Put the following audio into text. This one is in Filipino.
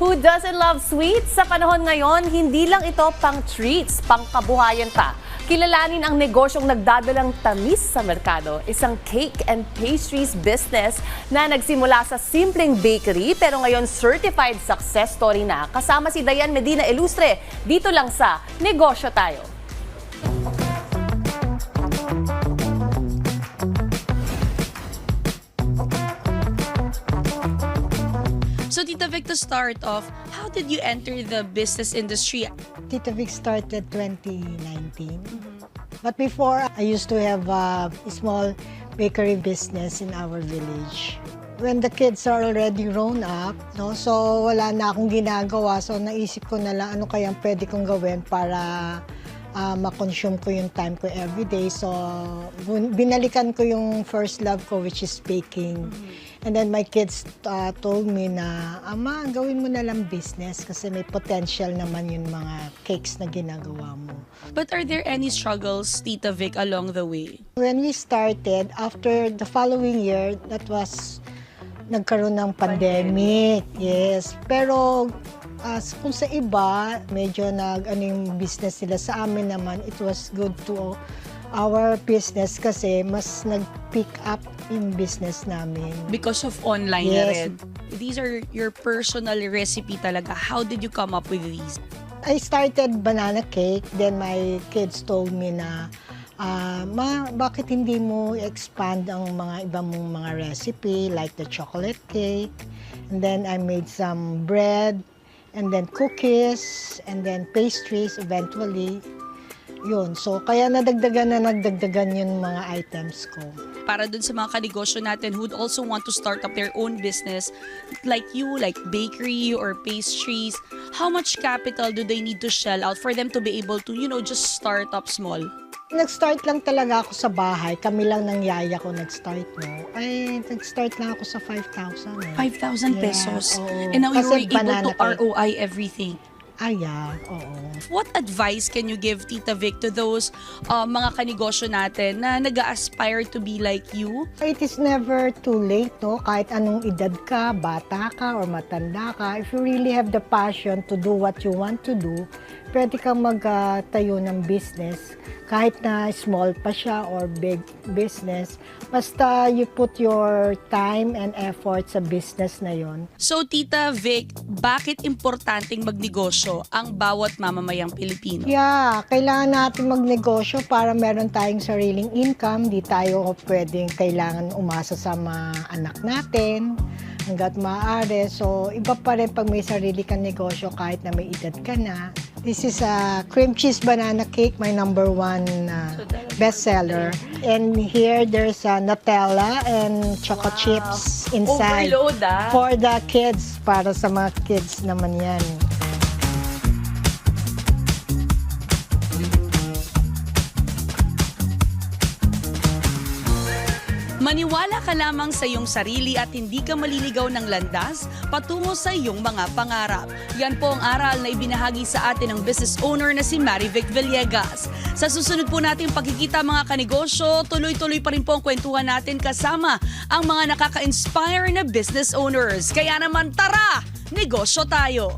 Who doesn't love sweets? Sa panahon ngayon, hindi lang ito pang treats, pang kabuhayan pa. Kilalanin ang negosyong nagdadalang tamis sa merkado. Isang cake and pastries business na nagsimula sa simpleng bakery pero ngayon certified success story na. Kasama si Dayan Medina Ilustre dito lang sa Negosyo Tayo. So Tita Vic, to start off, how did you enter the business industry? Tita Vic started 2019. But before, I used to have a small bakery business in our village. When the kids are already grown up, no, so wala na akong ginagawa. So naisip ko na lang ano kayang pwede kong gawin para ma-consume ko yung time ko everyday. So binalikan ko yung first love ko, which is baking. And then my kids told me na, Ama, gawin mo na lang business kasi may potential naman yung mga cakes na ginagawa mo. But are there any struggles, Tita Vic, along the way? When we started, after the following year, that was nagkaroon ng pandemic. Yes. Pero kung sa iba, medyo yung business nila. Sa amin naman, it was good to our business kasi mas nag-pick up in business namin. Because of online na Yes. rin. These are your personal recipe talaga. How did you come up with these? I started banana cake, then my kids told me na, Ma, bakit hindi mo expand ang mga iba mong mga recipe like the chocolate cake, and then I made some bread, and then cookies, and then pastries eventually. Yun. So, kaya nadagdagan yung mga items ko. Para dun sa mga kanegosyo natin who'd also want to start up their own business, like you, like bakery or pastries, how much capital do they need to shell out for them to be able to, just start up small? Nag-start lang talaga ako sa bahay. Kami lang ng yaya ko nag-start, no? Ay, nag-start lang ako sa 5,000. 5,000 Yeah, pesos. oo. And now Kasi you're able banana to cake. ROI everything. Yeah, oo. What advice can you give, Tita Vic, to those mga kanegosyo natin na nag-aspire to be like you? It is never too late, no? Kahit anong edad ka, bata ka, or matanda ka, if you really have the passion to do what you want to do, pwede kang magtayo ng business. Kahit na small pa siya or big business, basta you put your time and effort sa business na yon. So, Tita Vic, bakit importanteng magnegosyo ang bawat mamamayang Pilipino? Yeah, kailangan natin magnegosyo para meron tayong sariling income. Di tayo pwedeng kailangan umasa sa mga anak natin hanggat maaari. So, iba pa rin pag may sarili kang negosyo kahit na may edad ka na. This is a cream cheese banana cake, my number one bestseller. And here, there's a Nutella and choco chips inside. Overload, ah. For the kids, para sa mga kids naman yan. Maniwala ka lamang sa iyong sarili at hindi ka maliligaw ng landas patungo sa iyong mga pangarap. Yan po ang aral na ibinahagi sa atin ng business owner na si Marivic Villegas. Sa susunod po nating pagkikita mga kanegosyo, tuloy-tuloy pa rin po ang kwentuhan natin kasama ang mga nakaka-inspire na business owners. Kaya naman tara, negosyo tayo!